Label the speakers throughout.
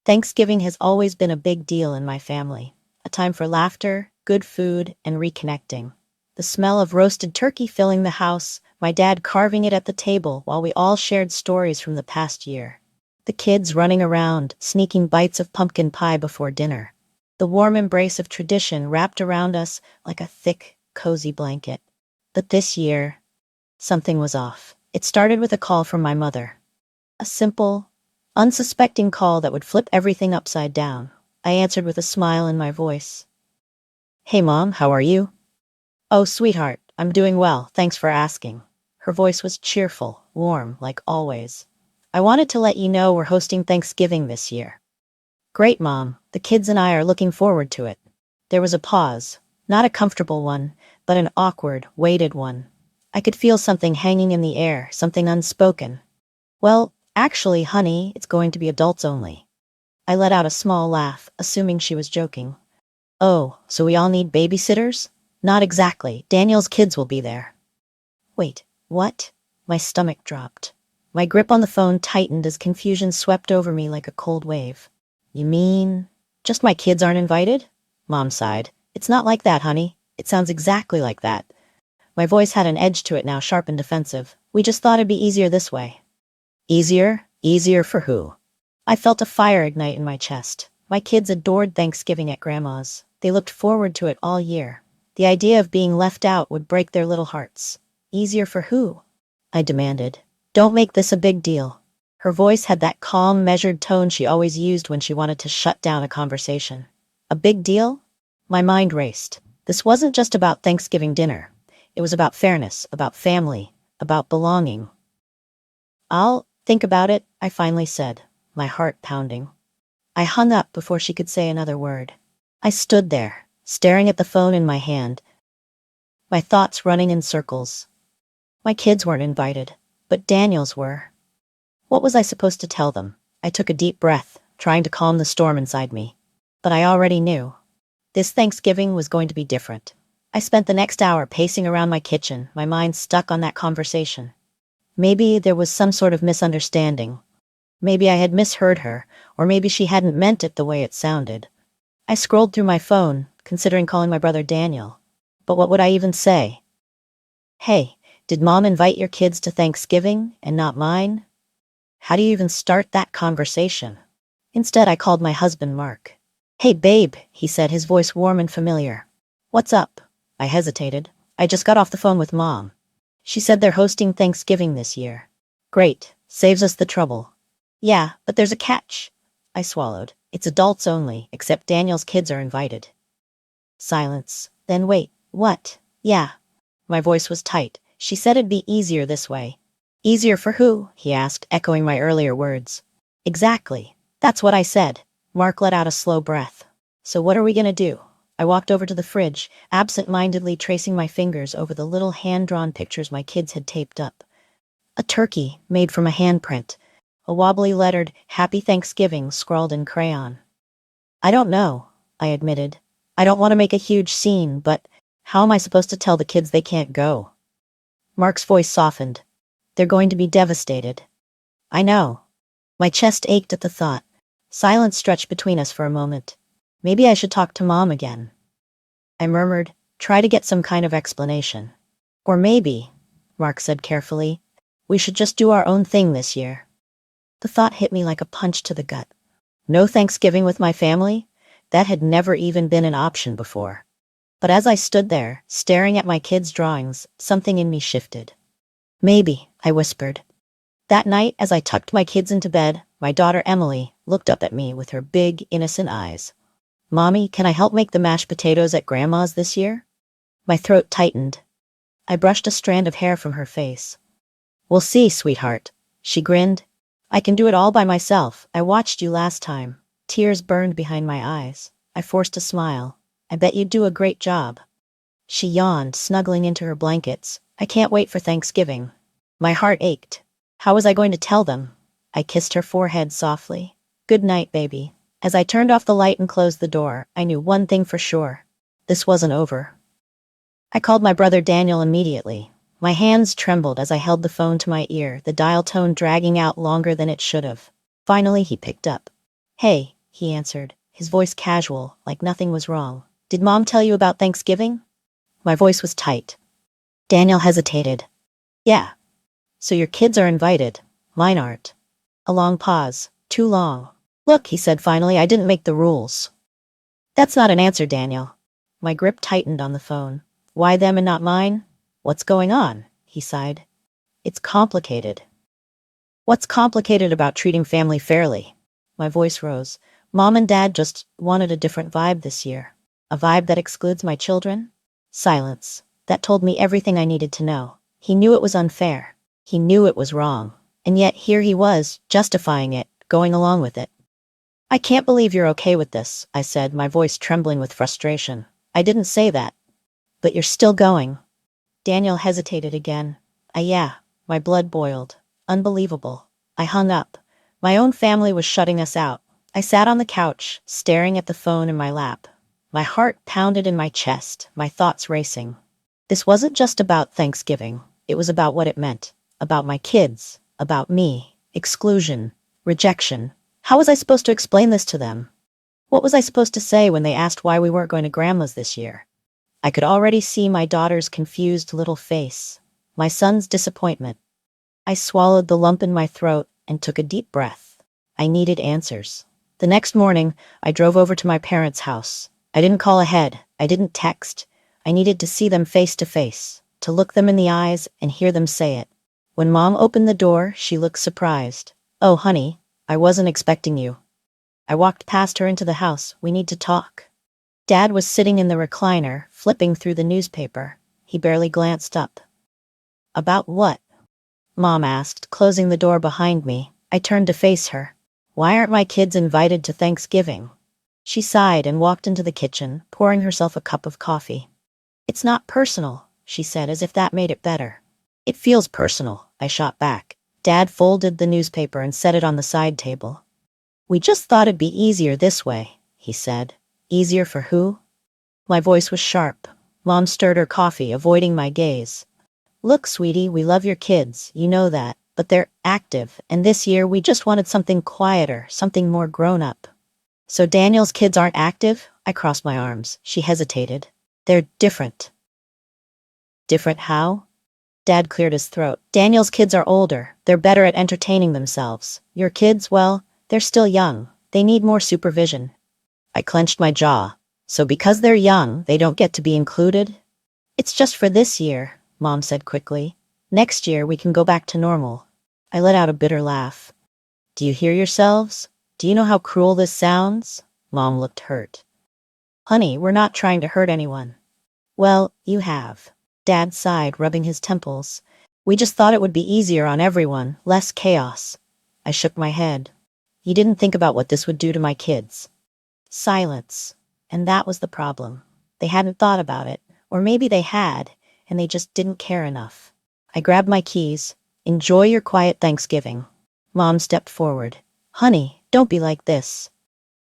Speaker 1: Thanksgiving has always been a big deal in my family, a time for laughter, good food, and reconnecting. The smell of roasted turkey filling the house, my dad carving it at the table while we all shared stories from the past year. The kids running around, sneaking bites of pumpkin pie before dinner. The warm embrace of tradition wrapped around us like a thick, cozy blanket. But this year, something was off. It started with a call from my mother. A simple, unsuspecting call that would flip everything upside down. I answered with a smile in my voice. "Hey Mom, how are you?" "Oh, sweetheart, I'm doing well, thanks for asking." Her voice was cheerful, warm, like always. "I wanted to let you know we're hosting Thanksgiving this year." "Great, Mom. The kids and I are looking forward to it." There was a pause, not a comfortable one, but an awkward, weighted one. I could feel something hanging in the air, something unspoken. "Well, actually, honey, it's going to be adults only." I let out a small laugh, assuming she was joking. "Oh, so we all need babysitters?" "Not exactly. Daniel's kids will be there." "Wait, what?" My stomach dropped. My grip on the phone tightened as confusion swept over me like a cold wave. "You mean, just my kids aren't invited?" Mom sighed. "It's not like that, honey. It sounds exactly like that." My voice had an edge to it now, sharp and defensive. "We just thought it'd be easier this way." "Easier? Easier for who?" I felt a fire ignite in my chest. My kids adored Thanksgiving at Grandma's. They looked forward to it all year. The idea of being left out would break their little hearts. "Easier for who?" I demanded. "Don't make this a big deal." Her voice had that calm, measured tone she always used when she wanted to shut down a conversation. A big deal? My mind raced. This wasn't just about Thanksgiving dinner. It was about fairness, about family, about belonging. "I'll think about it," I finally said, my heart pounding. I hung up before she could say another word. I stood there, staring at the phone in my hand, my thoughts running in circles. My kids weren't invited, but Daniel's were. What was I supposed to tell them? I took a deep breath, trying to calm the storm inside me. But I already knew. This Thanksgiving was going to be different. I spent the next hour pacing around my kitchen, my mind stuck on that conversation. Maybe there was some sort of misunderstanding. Maybe I had misheard her, or maybe she hadn't meant it the way it sounded. I scrolled through my phone, considering calling my brother Daniel. But what would I even say? "Hey, did Mom invite your kids to Thanksgiving and not mine?" How do you even start that conversation? Instead, I called my husband, Mark. "Hey, babe," he said, his voice warm and familiar. "What's up?" I hesitated. "I just got off the phone with Mom. She said they're hosting Thanksgiving this year." "Great. Saves us the trouble." "Yeah, but there's a catch." I swallowed. "It's adults only, except Daniel's kids are invited." Silence. Then wait, what? "Yeah." My voice was tight. "She said it'd be easier this way." "Easier for who?" he asked, echoing my earlier words. "Exactly. That's what I said." Mark let out a slow breath. "So what are we gonna do?" I walked over to the fridge, absent-mindedly tracing my fingers over the little hand-drawn pictures my kids had taped up. A turkey, made from a handprint. A wobbly lettered, "Happy Thanksgiving," scrawled in crayon. "I don't know," I admitted. "I don't want to make a huge scene, but how am I supposed to tell the kids they can't go?" Mark's voice softened. "They're going to be devastated." "I know." My chest ached at the thought. Silence stretched between us for a moment. Maybe I should talk to Mom again. I murmured, try to get some kind of explanation. "Or maybe," Mark said carefully, "we should just do our own thing this year." The thought hit me like a punch to the gut. No Thanksgiving with my family? That had never even been an option before. But as I stood there, staring at my kids' drawings, something in me shifted. "Maybe," I whispered. That night, as I tucked my kids into bed, my daughter Emily looked up at me with her big, innocent eyes. "Mommy, can I help make the mashed potatoes at Grandma's this year?" My throat tightened. I brushed a strand of hair from her face. "We'll see, sweetheart." She grinned. "I can do it all by myself. I watched you last time." Tears burned behind my eyes. I forced a smile. "I bet you'd do a great job." She yawned, snuggling into her blankets. "I can't wait for Thanksgiving." My heart ached. How was I going to tell them? I kissed her forehead softly. "Good night, baby." As I turned off the light and closed the door, I knew one thing for sure. This wasn't over. I called my brother Daniel immediately. My hands trembled as I held the phone to my ear, the dial tone dragging out longer than it should have. Finally, he picked up. "Hey, he answered, his voice casual, like nothing was wrong. Did Mom tell you about Thanksgiving? My voice was tight. Daniel hesitated. Yeah. So your kids are invited. Mine aren't. A long pause. Too long. Look, he said finally, I didn't make the rules. That's not an answer, Daniel. My grip tightened on the phone. Why them and not mine? What's going on? He sighed. It's complicated. What's complicated about treating family fairly? My voice rose. Mom and Dad just wanted a different vibe this year. A vibe that excludes my children? Silence. That told me everything I needed to know. He knew it was unfair. He knew it was wrong. And yet here he was, justifying it, going along with it. I can't believe you're okay with this, I said, my voice trembling with frustration. I didn't say that. But you're still going. Daniel hesitated again. Yeah. My blood boiled. Unbelievable. I hung up. My own family was shutting us out. I sat on the couch, staring at the phone in my lap. My heart pounded in my chest, my thoughts racing. This wasn't just about Thanksgiving. It was about what it meant. About my kids. About me. Exclusion. Rejection. How was I supposed to explain this to them? What was I supposed to say when they asked why we weren't going to Grandma's this year? I could already see my daughter's confused little face. My son's disappointment. I swallowed the lump in my throat and took a deep breath. I needed answers. The next morning, I drove over to my parents' house. I didn't call ahead. I didn't text. I needed to see them face to face, to look them in the eyes and hear them say it. When Mom opened the door, she looked surprised. Oh, honey, I wasn't expecting you. I walked past her into the house. We need to talk. Dad was sitting in the recliner, flipping through the newspaper. He barely glanced up. About what? Mom asked, closing the door behind me. I turned to face her. Why aren't my kids invited to Thanksgiving? She sighed and walked into the kitchen, pouring herself a cup of coffee. It's not personal, she said, as if that made it better. It feels personal, I shot back. Dad folded the newspaper and set it on the side table. We just thought it'd be easier this way, he said. Easier for who? My voice was sharp. Mom stirred her coffee, avoiding my gaze. Look, sweetie, we love your kids, you know that, but they're active, and this year we just wanted something quieter, something more grown-up. So Daniel's kids aren't active? I crossed my arms. She hesitated. They're different. Different how? Dad cleared his throat. Daniel's kids are older. They're better at entertaining themselves. Your kids, well, they're still young. They need more supervision. I clenched my jaw. So because they're young, they don't get to be included? It's just for this year, Mom said quickly. Next year we can go back to normal. I let out a bitter laugh. Do you hear yourselves? Do you know how cruel this sounds? Mom looked hurt. Honey, we're not trying to hurt anyone. Well, you have. Dad sighed, rubbing his temples. We just thought it would be easier on everyone, less chaos. I shook my head. You didn't think about what this would do to my kids. Silence. And that was the problem. They hadn't thought about it. Or maybe they had, and they just didn't care enough. I grabbed my keys. Enjoy your quiet Thanksgiving. Mom stepped forward. Honey, don't be like this.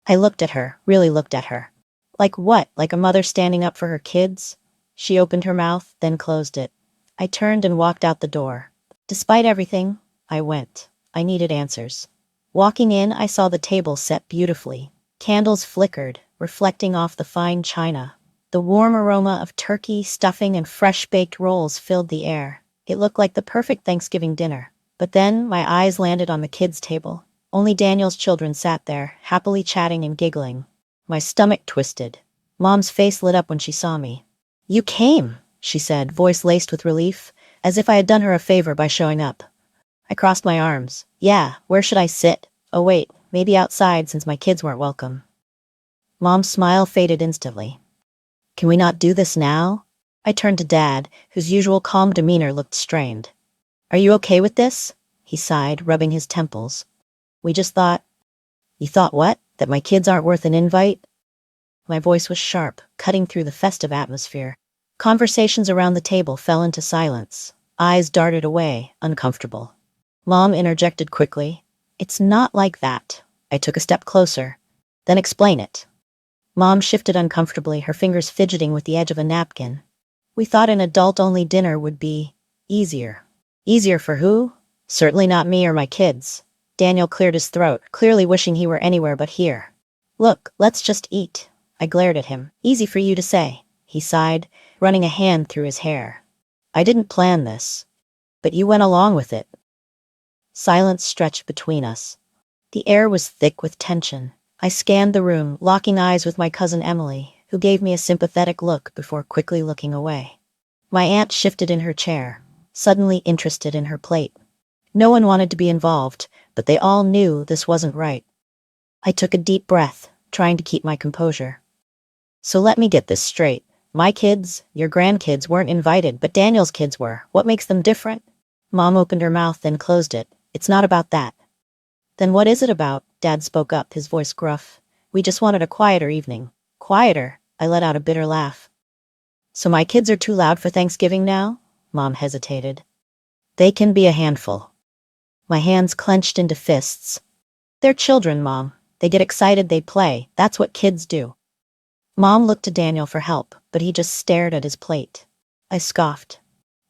Speaker 1: I looked at her, really looked at her. Like what? Like a mother standing up for her kids? She opened her mouth, then closed it. I turned and walked out the door. Despite everything, I went. I needed answers. Walking in, I saw the table set beautifully. Candles flickered, reflecting off the fine china. The warm aroma of turkey, stuffing, and fresh-baked rolls filled the air. It looked like the perfect Thanksgiving dinner. But then my eyes landed on the kids' table. Only Daniel's children sat there, happily chatting and giggling. My stomach twisted. Mom's face lit up when she saw me. You came, she said, voice laced with relief, as if I had done her a favor by showing up. I crossed my arms. Yeah, where should I sit? Oh wait, maybe outside since my kids weren't welcome. Mom's smile faded instantly. Can we not do this now? I turned to Dad, whose usual calm demeanor looked strained. Are you okay with this? He sighed, rubbing his temples. We just thought... You thought what? That my kids aren't worth an invite? My voice was sharp, cutting through the festive atmosphere. Conversations around the table fell into silence. Eyes darted away, uncomfortable. Mom interjected quickly. It's not like that. I took a step closer. Then explain it. Mom shifted uncomfortably, her fingers fidgeting with the edge of a napkin. We thought an adult-only dinner would be easier. Easier for who? Certainly not me or my kids. Daniel cleared his throat, clearly wishing he were anywhere but here. Look, let's just eat. I glared at him. Easy for you to say. He sighed, running a hand through his hair. I didn't plan this. But you went along with it. Silence stretched between us. The air was thick with tension. I scanned the room, locking eyes with my cousin Emily, who gave me a sympathetic look before quickly looking away. My aunt shifted in her chair, suddenly interested in her plate. No one wanted to be involved, but they all knew this wasn't right. I took a deep breath, trying to keep my composure. So let me get this straight. My kids, your grandkids, weren't invited, but Daniel's kids were. What makes them different? Mom opened her mouth, then closed it. It's not about that. Then what is it about? Dad spoke up, his voice gruff. We just wanted a quieter evening. Quieter? I let out a bitter laugh. So my kids are too loud for Thanksgiving now? Mom hesitated. They can be a handful. My hands clenched into fists. They're children, Mom. They get excited, they play. That's what kids do. Mom looked to Daniel for help, but he just stared at his plate. I scoffed.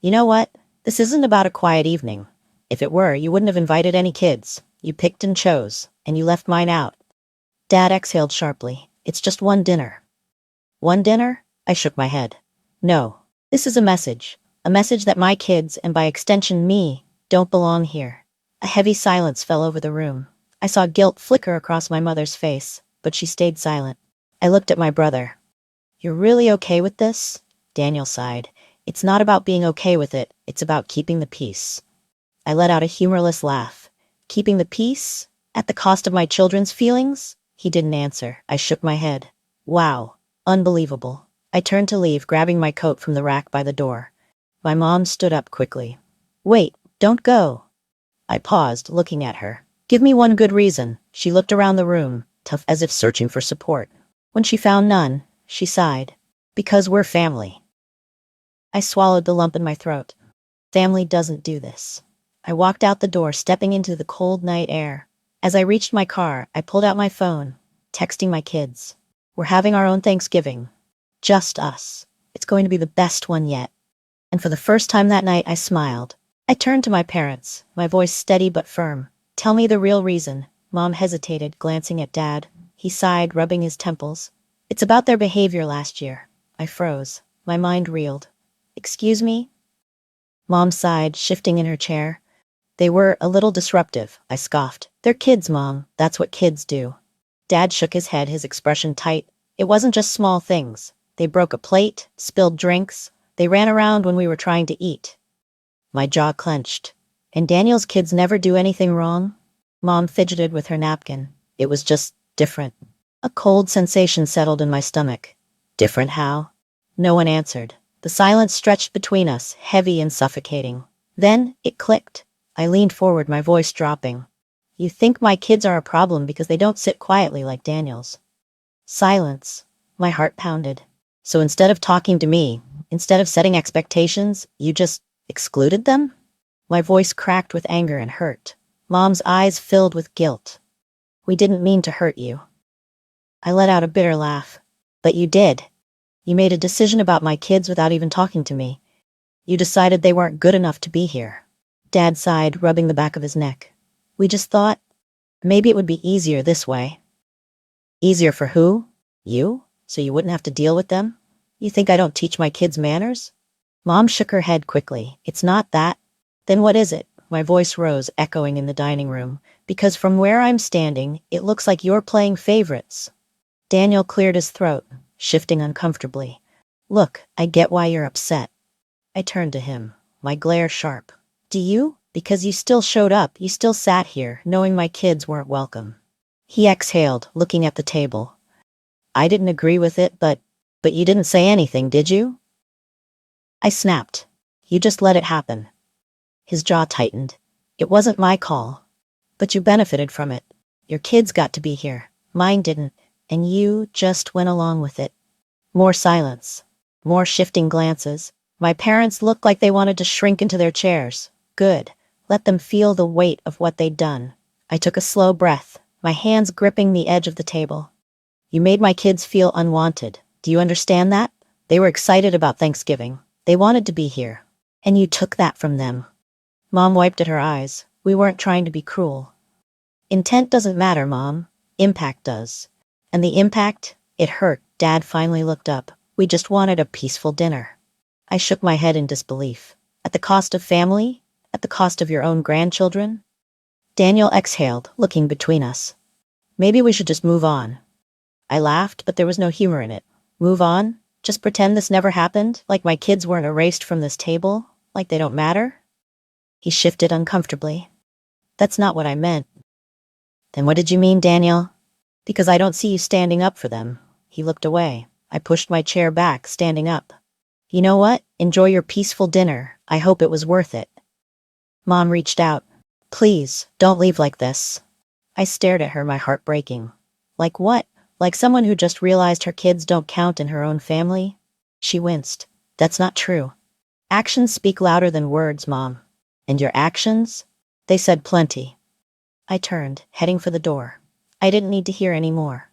Speaker 1: You know what? This isn't about a quiet evening. If it were, you wouldn't have invited any kids. You picked and chose, and you left mine out. Dad exhaled sharply. It's just one dinner. One dinner? I shook my head. No. This is a message. A message that my kids, and by extension me, don't belong here. A heavy silence fell over the room. I saw guilt flicker across my mother's face, but she stayed silent. I looked at my brother. You're really okay with this? Daniel sighed. It's not about being okay with it, it's about keeping the peace. I let out a humorless laugh. Keeping the peace? At the cost of my children's feelings? He didn't answer. I shook my head. Wow. Unbelievable. I turned to leave, grabbing my coat from the rack by the door. My mom stood up quickly. Wait, don't go. I paused, looking at her. Give me one good reason. She looked around the room, tough as if searching for support. When she found none, she sighed. Because we're family. I swallowed the lump in my throat. Family doesn't do this. I walked out the door, stepping into the cold night air. As I reached my car, I pulled out my phone, texting my kids. We're having our own Thanksgiving. Just us. It's going to be the best one yet. And for the first time that night, I smiled. I turned to my parents, my voice steady but firm. Tell me the real reason. Mom hesitated, glancing at Dad. He sighed, rubbing his temples. It's about their behavior last year. I froze. My mind reeled. Excuse me? Mom sighed, shifting in her chair. They were a little disruptive, I scoffed. They're kids, Mom. That's what kids do. Dad shook his head, his expression tight. It wasn't just small things. They broke a plate, spilled drinks. They ran around when we were trying to eat. My jaw clenched. And Daniel's kids never do anything wrong? Mom fidgeted with her napkin. It was just different. A cold sensation settled in my stomach. Different how? No one answered. The silence stretched between us, heavy and suffocating. Then it clicked. I leaned forward, my voice dropping. You think my kids are a problem because they don't sit quietly like Daniel's. Silence. My heart pounded. So instead of talking to me, instead of setting expectations, you just excluded them? My voice cracked with anger and hurt. Mom's eyes filled with guilt. We didn't mean to hurt you. I let out a bitter laugh. But you did. You made a decision about my kids without even talking to me. You decided they weren't good enough to be here. Dad sighed, rubbing the back of his neck. We just thought, maybe it would be easier this way. Easier for who? You? So you wouldn't have to deal with them? You think I don't teach my kids manners? Mom shook her head quickly. It's not that. Then what is it? My voice rose, echoing in the dining room. Because from where I'm standing, it looks like you're playing favorites. Daniel cleared his throat, shifting uncomfortably. Look, I get why you're upset. I turned to him, my glare sharp. Do you? Because you still showed up, you still sat here, knowing my kids weren't welcome. He exhaled, looking at the table. I didn't agree with it, but you didn't say anything, did you? I snapped. You just let it happen. His jaw tightened. It wasn't my call. But you benefited from it. Your kids got to be here. Mine didn't. And you just went along with it. More silence. More shifting glances. My parents looked like they wanted to shrink into their chairs. Good. Let them feel the weight of what they'd done. I took a slow breath, my hands gripping the edge of the table. You made my kids feel unwanted. Do you understand that? They were excited about Thanksgiving. They wanted to be here. And you took that from them. Mom wiped at her eyes. We weren't trying to be cruel. Intent doesn't matter, Mom. Impact does. And the impact? It hurt. Dad finally looked up. We just wanted a peaceful dinner. I shook my head in disbelief. At the cost of family? At the cost of your own grandchildren? Daniel exhaled, looking between us. Maybe we should just move on. I laughed, but there was no humor in it. Move on? Just pretend this never happened? Like my kids weren't erased from this table? Like they don't matter? He shifted uncomfortably. That's not what I meant. Then what did you mean, Daniel? Because I don't see you standing up for them. He looked away. I pushed my chair back, standing up. You know what? Enjoy your peaceful dinner. I hope it was worth it. Mom reached out. Please, don't leave like this. I stared at her, my heart breaking. Like what? Like someone who just realized her kids don't count in her own family? She winced. That's not true. Actions speak louder than words, Mom. And your actions? They said plenty. I turned, heading for the door. I didn't need to hear any more.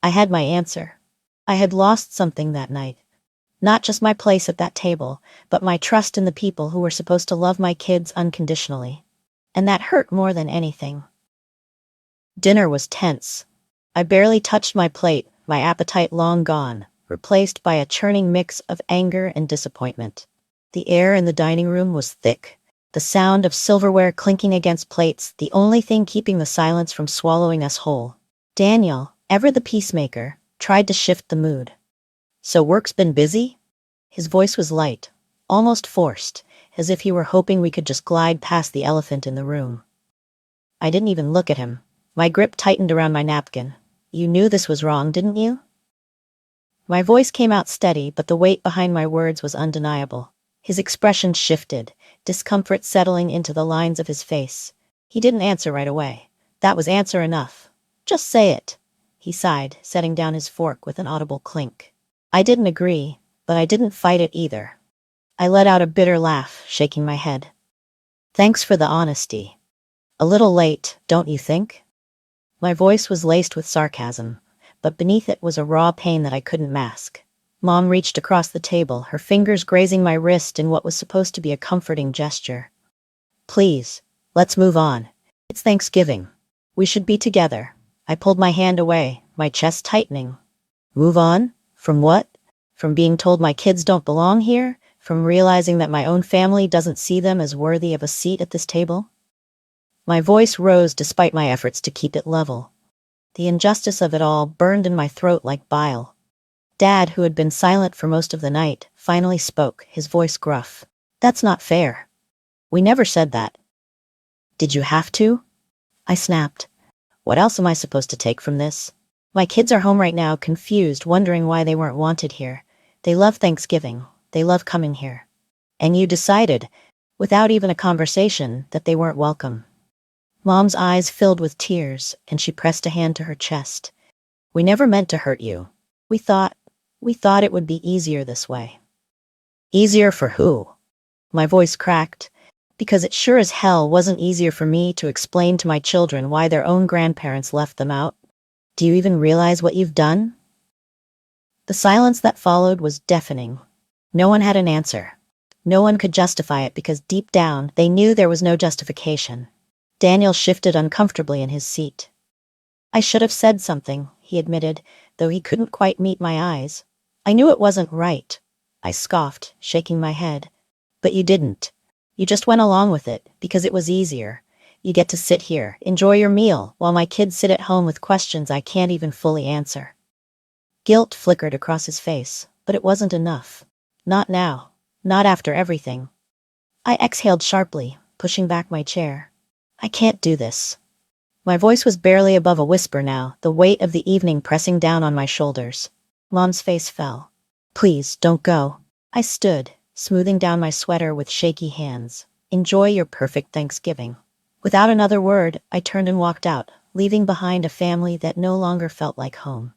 Speaker 1: I had my answer. I had lost something that night. Not just my place at that table, but my trust in the people who were supposed to love my kids unconditionally. And that hurt more than anything. Dinner was tense. I barely touched my plate, my appetite long gone, replaced by a churning mix of anger and disappointment. The air in the dining room was thick. The sound of silverware clinking against plates, the only thing keeping the silence from swallowing us whole. Daniel, ever the peacemaker, tried to shift the mood. So work's been busy? His voice was light, almost forced, as if he were hoping we could just glide past the elephant in the room. I didn't even look at him. My grip tightened around my napkin. You knew this was wrong, didn't you? My voice came out steady, but the weight behind my words was undeniable. His expression shifted, discomfort settling into the lines of his face. He didn't answer right away. That was answer enough. Just say it. He sighed, setting down his fork with an audible clink. I didn't agree, but I didn't fight it either. I let out a bitter laugh, shaking my head. Thanks for the honesty. A little late, don't you think? My voice was laced with sarcasm, but beneath it was a raw pain that I couldn't mask. Mom reached across the table, her fingers grazing my wrist in what was supposed to be a comforting gesture. Please, let's move on. It's Thanksgiving. We should be together. I pulled my hand away, my chest tightening. Move on? From what? From being told my kids don't belong here? From realizing that my own family doesn't see them as worthy of a seat at this table? My voice rose despite my efforts to keep it level. The injustice of it all burned in my throat like bile. Dad, who had been silent for most of the night, finally spoke, his voice gruff. That's not fair. We never said that. Did you have to? I snapped. What else am I supposed to take from this? My kids are home right now, confused, wondering why they weren't wanted here. They love Thanksgiving. They love coming here. And you decided, without even a conversation, that they weren't welcome. Mom's eyes filled with tears, and she pressed a hand to her chest. We never meant to hurt you. We thought it would be easier this way. Easier for who? My voice cracked, because it sure as hell wasn't easier for me to explain to my children why their own grandparents left them out. Do you even realize what you've done? The silence that followed was deafening. No one had an answer. No one could justify it because deep down, they knew there was no justification. Daniel shifted uncomfortably in his seat. I should have said something, he admitted, though he couldn't quite meet my eyes. I knew it wasn't right. I scoffed, shaking my head. But you didn't. You just went along with it, because it was easier. You get to sit here, enjoy your meal, while my kids sit at home with questions I can't even fully answer. Guilt flickered across his face, but it wasn't enough. Not now. Not after everything. I exhaled sharply, pushing back my chair. I can't do this. My voice was barely above a whisper now, the weight of the evening pressing down on my shoulders. Mom's face fell. Please, don't go. I stood, smoothing down my sweater with shaky hands. Enjoy your perfect Thanksgiving. Without another word, I turned and walked out, leaving behind a family that no longer felt like home.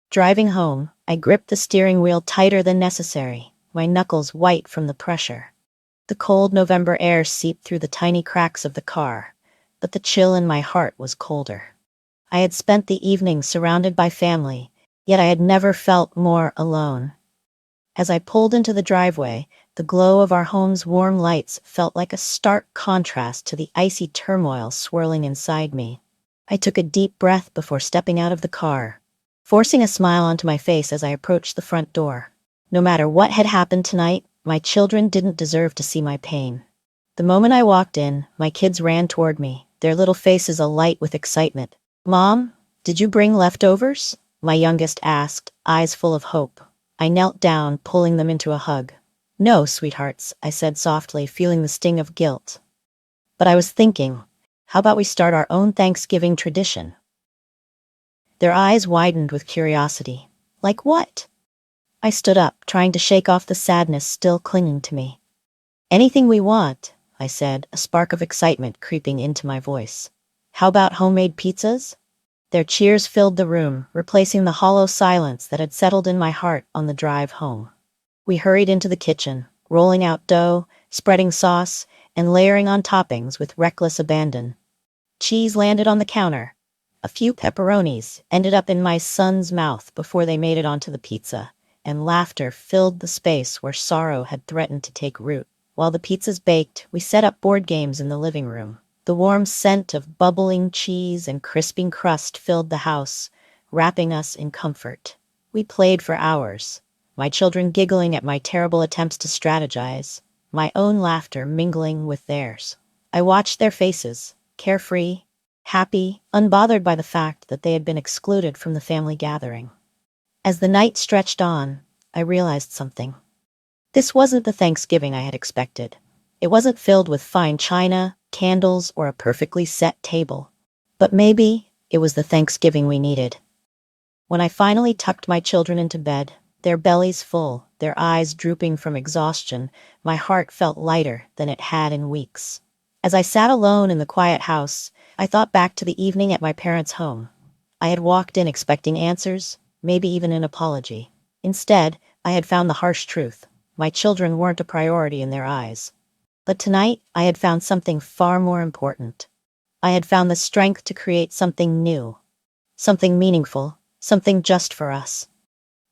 Speaker 1: Driving home, I gripped the steering wheel tighter than necessary, my knuckles white from the pressure. The cold November air seeped through the tiny cracks of the car, but the chill in my heart was colder. I had spent the evening surrounded by family, yet I had never felt more alone. As I pulled into the driveway, the glow of our home's warm lights felt like a stark contrast to the icy turmoil swirling inside me. I took a deep breath before stepping out of the car. forcing a smile onto my face as I approached the front door. No matter what had happened tonight, my children didn't deserve to see my pain. The moment I walked in, my kids ran toward me, their little faces alight with excitement. "Mom, did you bring leftovers?" my youngest asked, eyes full of hope. I knelt down, pulling them into a hug. "No, sweethearts," I said softly, feeling the sting of guilt. "But I was thinking, how about we start our own Thanksgiving tradition?" Their eyes widened with curiosity. "Like what?" I stood up, trying to shake off the sadness still clinging to me. "Anything we want," I said, a spark of excitement creeping into my voice. "How about homemade pizzas?" Their cheers filled the room, replacing the hollow silence that had settled in my heart on the drive home. We hurried into the kitchen, rolling out dough, spreading sauce, and layering on toppings with reckless abandon. Cheese landed on the counter. A few pepperonis ended up in my son's mouth before they made it onto the pizza, and laughter filled the space where sorrow had threatened to take root. While the pizzas baked, we set up board games in the living room. The warm scent of bubbling cheese and crisping crust filled the house, wrapping us in comfort. We played for hours, my children giggling at my terrible attempts to strategize, my own laughter mingling with theirs. I watched their faces, carefree, happy, unbothered by the fact that they had been excluded from the family gathering. As the night stretched on, I realized something. This wasn't the Thanksgiving I had expected. It wasn't filled with fine china, candles, or a perfectly set table. But maybe it was the Thanksgiving we needed. When I finally tucked my children into bed, their bellies full, their eyes drooping from exhaustion, my heart felt lighter than it had in weeks. As I sat alone in the quiet house, I thought back to the evening at my parents' home. I had walked in expecting answers, maybe even an apology. Instead, I had found the harsh truth. My children weren't a priority in their eyes. But tonight, I had found something far more important. I had found the strength to create something new, something meaningful, something just for us.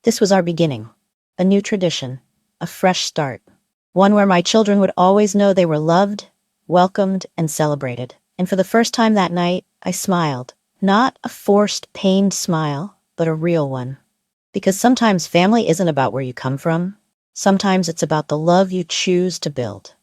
Speaker 1: This was our beginning, a new tradition, a fresh start, one where my children would always know they were loved, welcomed, and celebrated. And for the first time that night, I smiled. Not a forced, pained smile, but a real one. Because sometimes family isn't about where you come from. Sometimes it's about the love you choose to build.